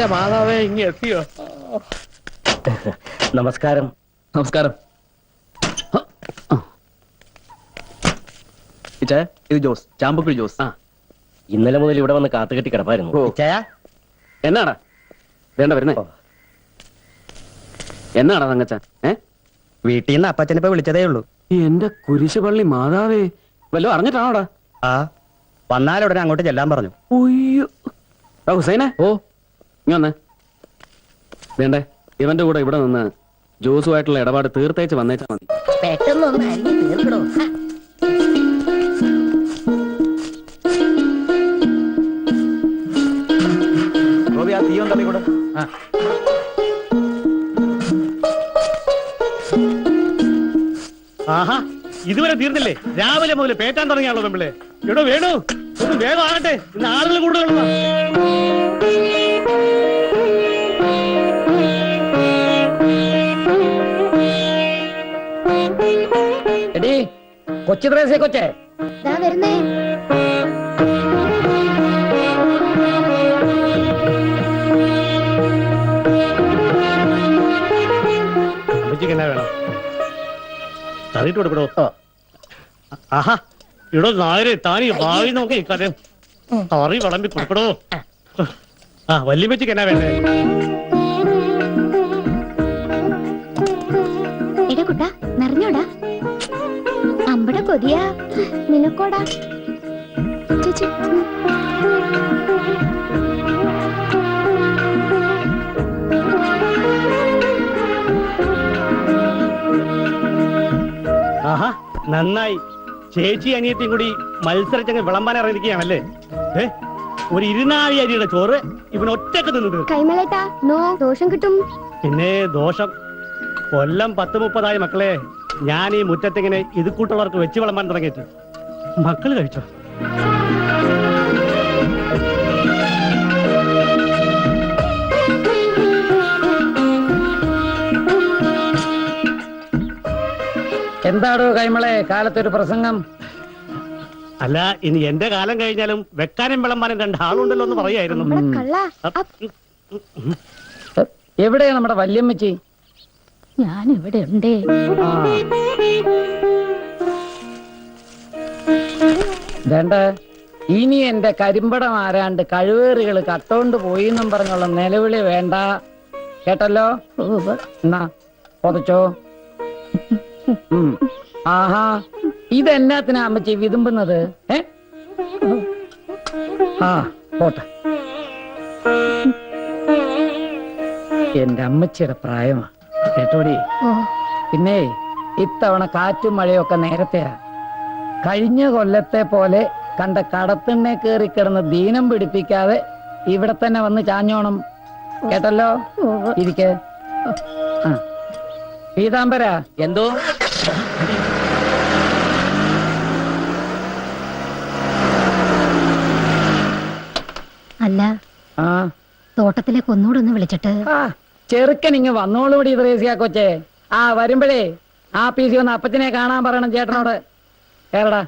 എന്റെ മാതാവേ ഇങ്ങ എത്തിയോ? നമസ്കാരം. നമസ്കാരം. ഇത് ജോസ്, ചാമ്പക്കുഴി ജോസ്. ഇന്നലെ മുതൽ ഇവിടെ വന്ന് കാത്തുകെട്ടി കിടപ്പായിരുന്നു. എന്നാടാ വേണ്ട വരുന്നേ? എന്നാടാ തങ്കച്ച? വീട്ടിൽ നിന്ന് അപ്പച്ചനിപ്പോ വിളിച്ചതേ ഉള്ളൂ. എന്റെ കുരിശുപള്ളി മാതാവേ, വല്ലോ അറിഞ്ഞിട്ടാണോടാ? വന്നാലുടനെ അങ്ങോട്ട് ചെല്ലാൻ പറഞ്ഞു. ഒയ്യോ ഹുസൈനെ, ഇങ്ങ വന്നേ. വേണ്ടേ, ഇവന്റെ കൂടെ ഇവിടെ നിന്ന് ജോസുമായിട്ടുള്ള ഇടപാട് തീർത്തേച്ച് വന്നേച്ചാ മതി. പെട്ടെന്നൊന്ന് അരിഞ്ഞ് തീർക്കണോ? തീയും തള്ളി കൂടെ. ആഹാ, ഇതുവരെ തീർന്നില്ലേ? രാവിലെ മുതൽ പേറ്റാൻ തുടങ്ങിയാണല്ലോ പെമ്പിളെ. എടോ വേണു, ഒന്ന് വേഗം ആകട്ടെ, ഇന്ന് ആളുകൾ കൂടുതലുള്ള. എടീ കൊച്ചു ത്രേസ്യ കൊച്ചേ, വരുന്നേ. എന്നാ വേണം? തറിയിട്ട് കൊടുക്കണോ? ആഹാ, ഇടോ നായരെ, താനീ ഭാവി നോക്കി കഥ കറി വിളമ്പി കൊടുക്കണോ? ആ വല്യമ്മച്ചിക്ക് എന്നാ വേണ്ടേ? കുട്ടാ നിറഞ്ഞോടാ, അമ്പട കൊതിയാ നിനക്കോടാ. ചേച്ചി ആഹാ, നന്നായി. ചേച്ചി അനിയത്തിയും കൂടി മത്സരിച്ചങ്ങ് വിളമ്പാൻ ഇറങ്ങിയിരിക്കുകയാണല്ലേ? ഒരു 24 അരിയുടെ ചോറ് ഇവൻ ഒറ്റക്ക് തിന്നത്. കൈമലേട്ടാ, നോ ദോഷം കിട്ടും. പിന്നെ ദോഷം കൊല്ലം 10-30 മക്കളെ ഞാൻ ഈ മുറ്റത്തിങ്ങനെ ഇത് കൂട്ടുള്ളവർക്ക് വെച്ച് വിളമ്പാൻ തുടങ്ങിയിട്ട് മക്കള് കഴിച്ചോ? എന്താടോ കൈമളെ കാലത്തൊരു പ്രസംഗം? അല്ല, ഇനി എന്റെ കാലം കഴിഞ്ഞാലും വെക്കാനും വിളമ്പാനും 2 ആളുണ്ടല്ലോ എന്ന് പറയായിരുന്നു. എവിടെയാ നമ്മുടെ വല്യമ്മച്ചി? ഞാൻ ഇവിടെ ഉണ്ടേ. വേണ്ട, ഇനി എന്റെ കരിമ്പടം ആരാണ്ട് കഴിവേറുകൾ കട്ടോണ്ട് പോയി എന്നും പറഞ്ഞുള്ള നിലവിളി വേണ്ട, കേട്ടല്ലോ? എന്നാ പൊതച്ചോ. ആഹാ, ഇതെന്നാത്തിനാ അമ്മച്ചി വിതുമ്പുന്നത്? പോട്ടെ, എന്റെ അമ്മച്ചിയുടെ പ്രായമാ കേട്ടോടി. പിന്നെ ഇത്തവണ കാറ്റും മഴയൊക്കെ നേരത്തെയാ. കഴിഞ്ഞ കൊല്ലത്തെ പോലെ കണ്ട കടത്തിണ്ണെ കേറി കിടന്ന് ദീനം പിടിപ്പിക്കാതെ ഇവിടെ തന്നെ വന്ന് ചാഞ്ഞോണം, കേട്ടല്ലോ? ഇരിക്കെ. പീതാംബര, എന്തോ അല്ല, തോട്ടത്തിലേക്ക് ഒന്നുകൂടെ ഒന്ന് വിളിച്ചിട്ട്. ചെറുക്കൻ ഇങ്ങ് വന്നോളൂടി ത്രേസ്യ കൊച്ചേ. വരുമ്പഴേ ആ പീസി വന്ന് അപ്പച്ചനെ കാണാൻ പറയണം ചേട്ടനോട്. കേരടാ.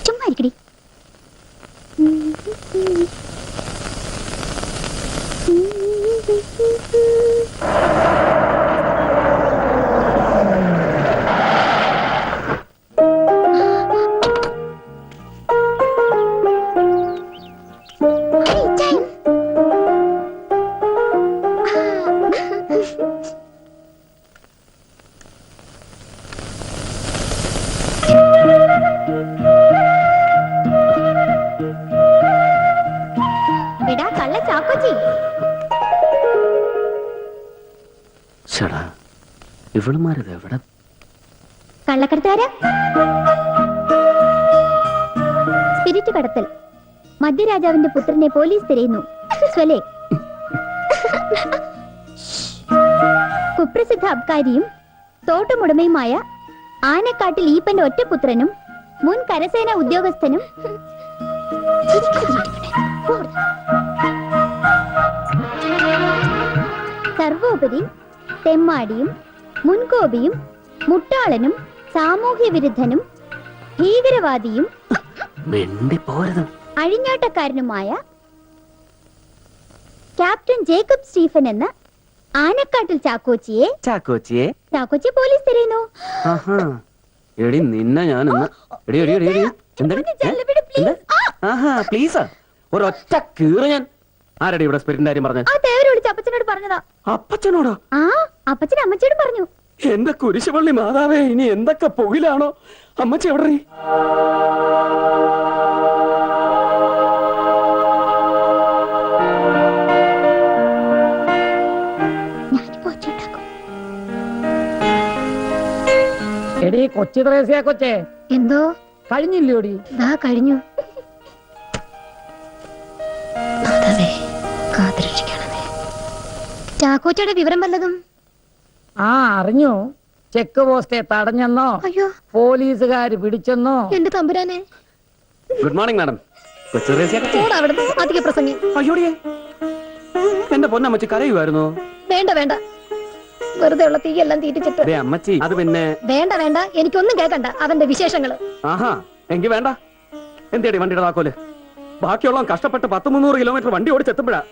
ചുമ്മാ ഇരിക്കടി. ഇവളുമാരത് എവിടെ? കള്ളക്കടത്തുകാരാ, സ്പിരിറ്റ് കടത്തൽ. മധ്യരാജാവിന്റെ പുത്രനെ പോലീസ് തിരയുന്നു. സ്വലേ, കുപ്രസിദ്ധ അബ്കാരിയും തോട്ടമുടമയുമായ ആനക്കാട്ടിൽ ഈപ്പന്റെ ഒറ്റപുത്രനും മുൻ കരസേന ഉദ്യോഗസ്ഥനും സർവോപരി തെമ്മാടിയും മുൻകോപിയും മുട്ടാളനും സാമൂഹ്യ വിരുദ്ധനും ഭീകരവാദിയും അഴിഞ്ഞാട്ടക്കാരനുമായ ക്യാപ്റ്റൻ ജേക്കബ് സ്റ്റീഫൻ എന്ന ആനക്കാട്ടിൽ ചാക്കോച്ചിയെ ചാക്കോച്ചി പോലീസ് തിരയുന്നു. എടി നിന്നെ ഞാൻ പ്ലീസ് ഒരൊറ്റ കീറ് ഞാൻ. ആരടി ഇവിടെ സ്പിരിറ്റിന്റെ കാര്യം പറഞ്ഞ? ആ തേവരെ വിളിച്ച് അപ്പച്ചനോട് പറഞ്ഞതാ. അപ്പച്ചനോടോ? ആ അപ്പച്ചൻ അമ്മച്ചിയോട് പറഞ്ഞു. എന്റെ കുരിശുപള്ളി മാതാവേ, ഇനി എന്തൊക്കെ പുകിലാണോ? അമ്മച്ചി എവിടെ? എടീ കൊച്ചി ത്രേസ്യ കൊച്ചേ, എന്തോ കഴിഞ്ഞില്ലോടി? ദാ കഴിഞ്ഞു. ചാക്കോച്ചയുടെ വിവരം വല്ലതും? ആ അറിഞ്ഞു. ചെക്ക് പോസ്റ്റെ തടഞ്ഞെന്നോ അയ്യോ പോലീസുകാര് പിടിച്ചെന്നോ. എന്റെ തമ്പുരാനെ. Good morning madam. അധിക പ്രസംഗം. അയ്യോടിയേ, എന്റെ പൊന്നമ്മച്ചി കരയുമായിരുന്നു. വേണ്ട വേണ്ട, വെറുതെ ഉള്ള തീയെല്ലാം തീറ്റിച്ചിട്ട്. ദേ അമ്മച്ചി, അത് പിന്നെ വേണ്ട വേണ്ട, എനിക്കൊന്നും കേൾക്കണ്ട അവന്റെ വിശേഷങ്ങള്. ആഹാ, എങ്കി വേണ്ട. എന്തേടി വണ്ടിയുടെ താക്കോല്? ബാക്കിയുള്ള കഷ്ടപ്പെട്ട് 100-300 കിലോമീറ്റർ വണ്ടി ഓടിച്ചെത്തുമ്പോഴാ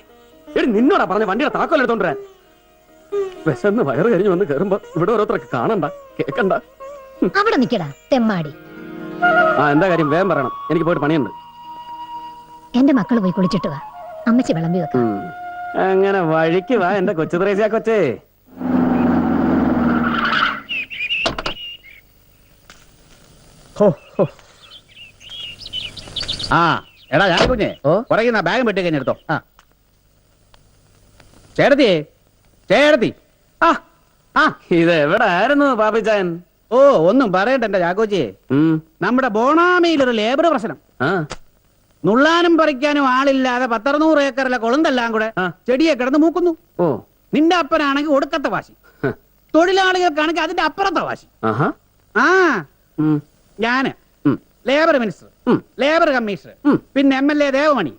എടി നിന്നോടാ പറഞ്ഞ വണ്ടിയുടെ താക്കോൽ എടുത്തോണ്ടിരാൻ. വിശന്ന് വയറ് കഴിഞ്ഞ് വന്ന് കേറുമ്പോ ഇവിടെ ഓരോരുത്തരൊക്കെ കാണണ്ട കേക്കണ്ട. അവിടെ നിക്കടാ തെമ്മാടി. ആ എന്താ കാര്യം? വേഗം പറയണം, എനിക്ക് പോയിട്ട് പണിയുണ്ട്. എന്റെ മക്കള് പോയി കുളിച്ചിട്ട് വാ, അമ്മച്ചി വിളമ്പി വെക്കാം. അങ്ങനെ വഴിക്ക് വാ എന്റെ കൊച്ചു ത്രേസ്യ കൊച്ചേ. ആ എടാ ഞാൻ കുഞ്ഞേ പറയുന്ന ബാഗും പെട്ടി കഴിഞ്ഞെടുത്തോ. ആ ചേട്ടത്തി ചേട്ടത്തി. ആ ആ ഇത് എവിടെ ആയിരുന്നു പാപ്പിച്ചായൻ? ഓ ഒന്നും പറയണ്ട എന്റെ ചാക്കോച്ചിയെ. നമ്മുടെ ബോണാമിയിലൊരു ലേബർ പ്രശ്നം. നുള്ളാനും പറിക്കാനും ആളില്ലാതെ 100-100 ഏക്കറിലെ കൊളുന്തെല്ലാം കൂടെ ചെടിയെ കിടന്ന് മൂക്കുന്നു. ഓ നിന്റെ അപ്പനാണെങ്കിൽ ഒടുക്കത്തെ വാശി, തൊഴിലാളികൾക്കാണെങ്കിൽ അതിന്റെ അപ്പുറത്തെ വാശി. ആ ഞാന് ലേബർ മിനിസ്റ്റർ, ലേബർ കമ്മീഷണർ, പിന്നെ MLA ദേവമണി,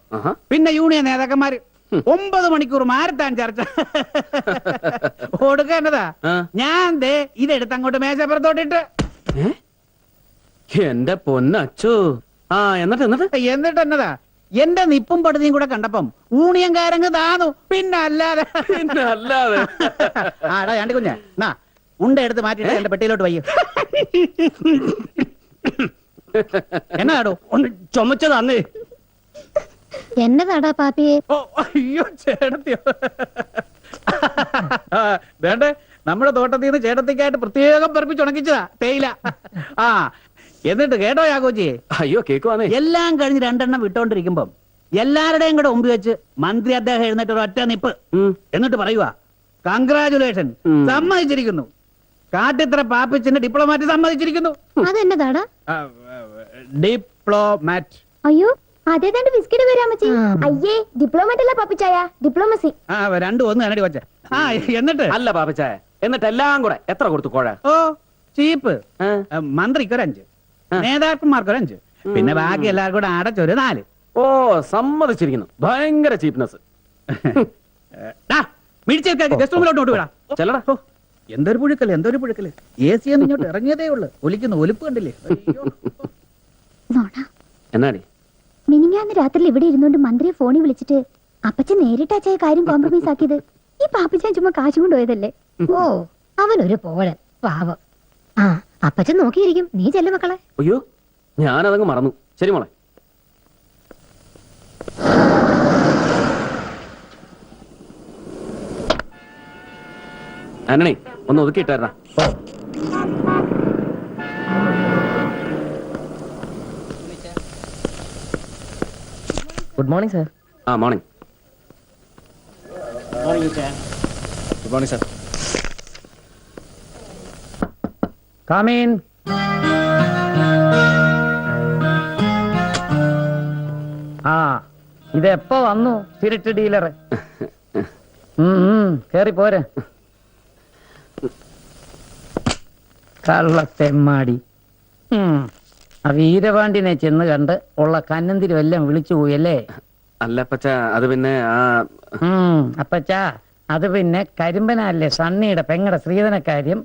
പിന്നെ യൂണിയൻ നേതാക്കന്മാര് 9 മണിക്കൂർ മാരത്താൻ ചർച്ച. കൊടുക്കേണ്ടതാ. ഞാൻ ദേ ഇതെടുത്ത് അങ്ങോട്ട് മേശപ്പുറത്തോട്ടിട്ട്. എന്റെ പൊന്നച്ചു. ആ എന്നിട്ട് എന്നിട്ട് എന്നതാ എന്റെ നിപ്പും പടുതിയും കൂടെ കണ്ടപ്പം ഊണിയങ്കാരങ്ങ് താന്നു. പിന്നെ അല്ലാതെ ആടാ ഞാണ്ടി കുഞ്ഞ നാ ഉണ്ട എടുത്ത് മാറ്റിട്ട് എന്റെ പെട്ടിയിലോട്ട് വയ്യ. എന്നാടോ ഒന്ന് ചുമച്ചതാന്നേ. എന്നതാടാ പാപ്പിയെ? ഓ അയ്യോ ചേട്ടത്തിയോ. വേണ്ടേ, നമ്മുടെ തോട്ടത്തിൽ നിന്ന് ചേട്ടത്തിക്കായിട്ട് പ്രത്യേകം പെറുപ്പിച്ചുണക്കിച്ചതാ തേയില. ആ എന്നിട്ട് കേട്ടോ യാഗോജിയെ? അയ്യോ കേക്കുവാന്നേ. എല്ലാം കഴിഞ്ഞ് 2 എണ്ണം വിട്ടോണ്ടിരിക്കുമ്പം എല്ലാവരുടെയും കൂടെ മുമ്പ് വെച്ച് മന്ത്രി അദ്ദേഹം എഴുന്നേറ്റ് ഒറ്റ നിപ്പ്. എന്നിട്ട് പറയുക കൺഗ്രാചുലേഷൻ, സമ്മതിച്ചിരിക്കുന്നു. കാട്ടിത്ര പാപ്പിച്ചിന്റെ ഡിപ്ലോമാറ്റ് സമ്മതിച്ചിരിക്കുന്നു. അതെന്നതാടാ? ഡിപ്ലോമാറ്റ്. അയ്യോ അതേതാണ്ട് ബിസ്ക്കറ്റ് വരാമച്ചി. അയ്യേ ഡിപ്ലോമാറ്റ് അല്ല പാപ്പിച്ചായ, ഡിപ്ലോമസി. ആ രണ്ടും ഒന്ന് കണ്ണടി വച്ച. ആ എന്നിട്ട് അല്ല പാപ്പിച്ചായ, എന്നിട്ട് എല്ലാം കൂടെ എത്ര കൊടുത്തു കോഴ? ഓ ചീപ്പ്. മന്ത്രിക്ക് ഒരു 5, നേതാക്കന്മാർക്ക് ഒരു 5, പിന്നെ ബാക്കി എല്ലാവർക്കും കൂടെ അടച്ചൊരു 4. ഓ സമ്മതിച്ചിരിക്കുന്നു. ഭയങ്കര ചീപ്നെസ്. ചെല്ലടാ. എന്തൊരു പുഴുക്കല്, എന്തൊരു പുഴുക്കല്. AC ഒന്നും ഇങ്ങോട്ട് ഇറങ്ങിയതേ ഉള്ളു. ഒലിക്കുന്ന ഒലിപ്പ് കണ്ടില്ലേ? എന്നാടി മിനിഞ്ഞാന്ന് രാത്രി ഇവിടെ ഇരുന്നോണ്ട് മന്ത്രിയെ ഫോണിൽ വിളിച്ചിട്ട് അപ്പച്ചൻ നേരിട്ടാച്ചായ കാര്യം കോംപ്രമൈസ് ആക്കിയത് ഈ പാപ്പച്ചാൻ ചുമ്മാ കാശും കൊണ്ടുപോയതല്ലേ? ഓ അവനൊരു പോഴൻ പാവം. ആ അപ്പച്ചൻ നോക്കിയിരിക്കും, നീ ചെല്ലു മക്കളെ. അയ്യോ ഞാനതങ്ങ് മറന്നു. ശരി മോളെ. ആന്റണി ഒന്ന് ഒതുക്കിയിട്ടാ. Good morning sir. ആ morning. Good morning sir. Come in. ആ ഇതെപ്പോ വന്നു സ്പിരിറ്റ് ഡീലർ? കേറി പോരെ. കള്ളത്തെമ്മാടി. ആ വീരപാണ്ഡിനെ ചെന്ന് കണ്ട് ഉള്ള കന്നന്തിരും എല്ലാം വിളിച്ചു പോയല്ലേ? അല്ല അപ്പച്ച, അത് പിന്നെ ആ അപ്പച്ചാ, അത് പിന്നെ കരിമ്പനല്ലേ സണ്ണിയുടെ പെങ്ങടെ ശ്രീധനക്കാര്യം,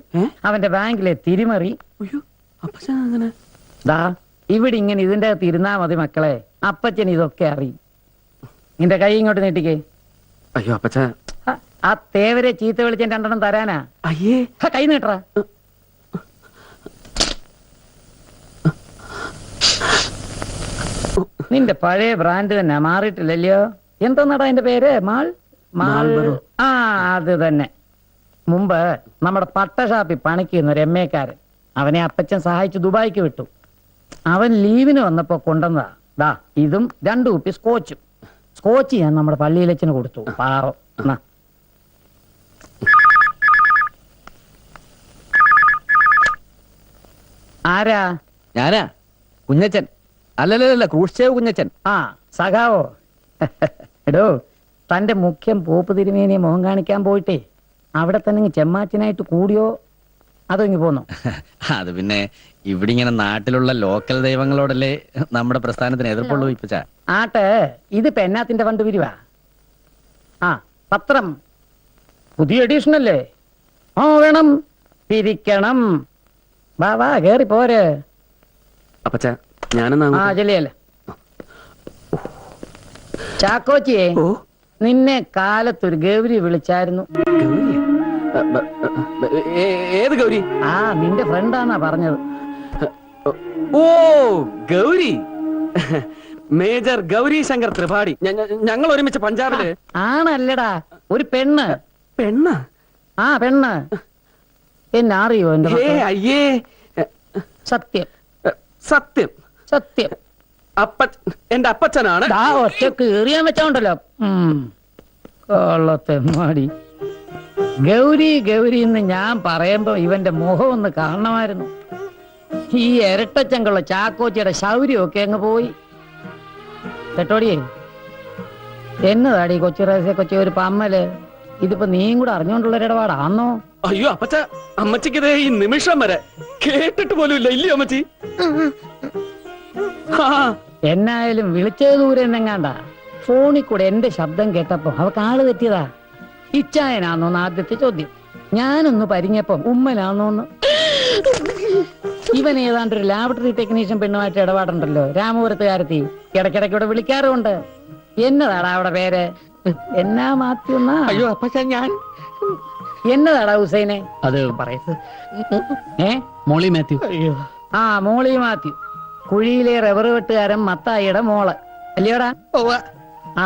അവന്റെ ബാങ്കിലെ തിരിമറി. അയ്യോ അപ്പച്ച അങ്ങനെ. ദാ ഇവിടെ ഇങ്ങനെ ഇതിന്റെ അകത്ത് ഇരുന്നാ മതി മക്കളെ, അപ്പച്ചൻ ഇതൊക്കെ അറിയും. നിന്റെ കൈ ഇങ്ങോട്ട് നീട്ടിക്കേ. അയ്യോ അപ്പച്ച. ആ തേവരെ ചീത്ത വിളിച്ച 2 തരാനാ. അയ്യേ, കൈ നീട്ടറ. നിന്റെ പഴയ ബ്രാൻഡ് തന്നെ മാറിയിട്ടില്ലല്ലോ. എന്തോന്നാടാ അതിന്റെ പേര്? മാൾബറോ. ആ അത് തന്നെ. മുമ്പ് നമ്മുടെ പട്ടഷാപ്പിൽ പണിക്കുന്ന ഒരു എമ്മേക്കാരൻ, അവനെ അപ്പച്ചൻ സഹായിച്ച് ദുബായിക്ക് വിട്ടു. അവൻ ലീവിന് വന്നപ്പോ കൊണ്ടുവന്നതാ. ദാ ഇതും 2 കുപ്പി സ്കോച്ചും. സ്കോച്ച് ഞാൻ നമ്മുടെ പള്ളിയിലച്ചന് കൊടുത്തു. പാവം. എന്നാ. ആരാ? ഞാനാ കുഞ്ഞച്ചൻ. അല്ലല്ല, ക്രൂഷ്ചേവ് കുഞ്ഞച്ചൻ. ആ സഖാവോ? എടോ, തന്റെ മുഖ്യം പോപ്പ് തിരുമേനിയെ മുഖം കാണിക്കാൻ പോയിട്ടേ അവിടെ തന്നെ ചെമ്മാച്ചനായിട്ട് കൂടിയോ അതോ ഇങ്ങ് പോന്നോ? അത് പിന്നെ ഇവിടെ ഇങ്ങനെ നാട്ടിലുള്ള ലോക്കൽ ദൈവങ്ങളോടല്ലേ നമ്മുടെ പ്രസ്ഥാനത്തിന് എതിർപ്പുള്ളൂ ഇപ്പച്ച. ആട്ടെ, ഇതിപ്പോ എന്നാത്തിന്റെ ഫണ്ട് പിരിവാ? ആ പത്രം പുതിയ എഡീഷൻ അല്ലേ? ആ വേണം, പിരിക്കണം. വാ വാ കേറി പോര്. അപ്പച്ച ഞാനെന്നാ ആ ചെല്ലിയല്ല. ചാക്കോച്ചിയെ, ഓ നിന്നെ കാലത്തൊരു ഗൗരി വിളിച്ചായിരുന്നു. ഗൗരിയാ? ഏത് ഗൗരി? ആ നിന്റെ ഫ്രണ്ടാന്നാ പറഞ്ഞത്. ഓ ഗൗരി, മേജർ ഗൗരി ശങ്കർ ത്രിപാഠി. ഞങ്ങൾ ഒരുമിച്ച് പഞ്ചാബില്. ആണല്ലടാ, ഒരു പെണ്ണ്. പെണ്ണ? ആ പെണ്ണ്. എന്നെ അറിയോ എന്റെ ഏ മക്കളെ? അയ്യേ, സത്യം സത്യം. സത്യം. എന്റെ അപ്പച്ചനാണ്. ദാ ഒറ്റക്ക് ഏറിയാൻ വെച്ചോണ്ടല്ലോ. കൊള്ളത്തെമ്മാടി. ഗൗരി ഗൗരി എന്ന് ഞാൻ പറയുമ്പോ ഇവന്റെ മുഖം ഒന്ന് കാണണമായിരുന്നു. ഈ ഇരട്ടച്ചങ്കുള്ള ചാക്കോച്ചിയുടെ ശൗര്യമൊക്കെ അങ്ങ് പോയി. തെട്ടോടിയേ, എന്നതാടി കൊച്ചു റേസെ കൊച്ചി ഒരു പമ്മല്? ഇതിപ്പോ നീയും കൂടെ അറിഞ്ഞോണ്ടുള്ള ഇടപാടാന്നോ? അയ്യോ അപ്പച്ച, അമ്മച്ചിക്കതേ ഈ നിമിഷം വരെ കേട്ടിട്ട് പോലും ഇല്ല. ഇല്ലയോ അമ്മച്ചി? എന്നായാലും വിളിച്ചത് ദൂരെ എന്നെങ്ങാണ്ട. ഫോണിൽ കൂടെ എന്റെ ശബ്ദം കേട്ടപ്പോ അവക്ക് ആള് തെറ്റിയതാ. ഇച്ചായനാന്നോന്ന് ആദ്യത്തെ ചോദ്യം. ഞാനൊന്ന് പരിഞ്ഞപ്പം ഉമ്മനാന്നോന്ന്. ഇവൻ ഏതാണ്ട് ഒരു ലാബറട്ടറി ടെക്നീഷ്യൻ പെണ്ണുമായിട്ട് ഇടപാടുണ്ടല്ലോ, രാമപുരത്തുകാരത്തി. ഇടയ്ക്കിടയ്ക്ക് ഇവിടെ വിളിക്കാറുണ്ട്. എന്നതാടാ അവിടെ പേര്? എന്നാ മാത്യുന്നാ? അയ്യോ അപ്പച്ച ഞാൻ. എന്നതാടാ ഹുസൈനെ? അത് പറയരുത്. മോളി മാത്യു. അയ്യോ, ആ മോളി മാത്യു, കുഴിയിലെ റബ്ബർ വെട്ടുകാരൻ മത്തായിയുടെ മോള് അല്ലയോടാ? ആ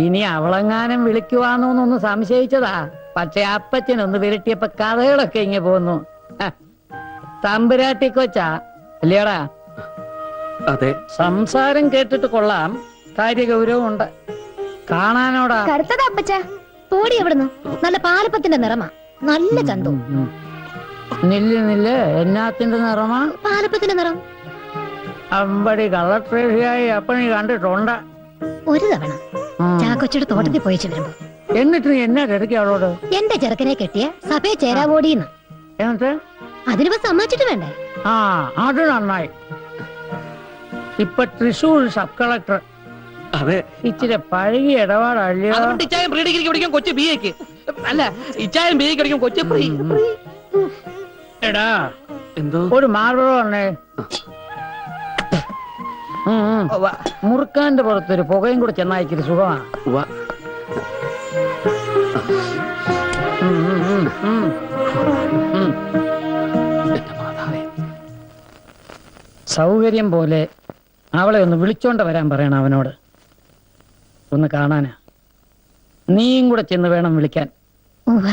ഇനി അവളെങ്ങാനും വിളിക്കുവാന്നോന്നൊന്ന് സംശയിച്ചതാ. പക്ഷെ അപ്പച്ചനൊന്ന് വിരട്ടിയപ്പോ കഥകളൊക്കെ ഇങ്ങനെ പോന്നു. തമ്പുരാട്ടി കൊച്ചാ അല്ലയോടാ? അതെ. സംസാരം കേട്ടിട്ട് കൊള്ളാം, കാര്യഗൗരവം ഉണ്ട്. കാണാനോടാ? കറുത്തതാ അപ്പച്ച. പോടി എവിടുന്ന്. നല്ല പാലപ്പത്തിന്റെ നിറമാ, നല്ല ചന്തവും. നില്ല് എന്നാത്തിന്റെ നിറമാ? പാലപ്പത്തിന്റെ നിറം. അമ്പടി കള്ളട്രേസിയായി അപ്പൊ നീ കണ്ടിട്ടുണ്ട് ഒരു തവണ ചാക്കൊച്ചയുടെ തോട്ടത്തിൽ പോയിച്ചു വരുമ്പോ. എന്നിട്ട് നീ എന്നാ കിടക്കി അവളോട്? എന്റെ ചെറുക്കനെ കെട്ടിയ സഭയെ ചേരാവോടിന്ന്. എന്നിട്ട് അതിനിപ്പോ സമ്മതിച്ചിട്ട് വേണ്ടേ? ആ അത് നന്നായി. ഇപ്പൊ തൃശൂർ സബ് കളക്ടർ. അതെ. ഇച്ചിരി പഴകിയ ഇടപാടല്ലയോ? അതുകൊണ്ട് ഇച്ചായം പ്രീ ഡിഗ്രിക്ക് പഠിക്കും, കൊച്ചു BA-ക്ക്. അല്ല, ഇച്ചായം BA-ക്ക് പഠിക്കും, കൊച്ചു പ്രീ. എടാ എന്തോ ഒരു മാർബിൾ വന്നേ. മുറുക്കാന്റെ പുറത്തൊരു പുകയും കൂടെ ചെന്നായിക്കൊരു സുഖമാണ്. ഉവ്വ. സൗകര്യം പോലെ അവളെ ഒന്ന് വിളിച്ചോണ്ട് വരാൻ പറയണം അവനോട്. ഒന്ന് കാണാനാ. നീയും കൂടെ ചെന്ന് വേണം വിളിക്കാൻ. ഉവ്വ.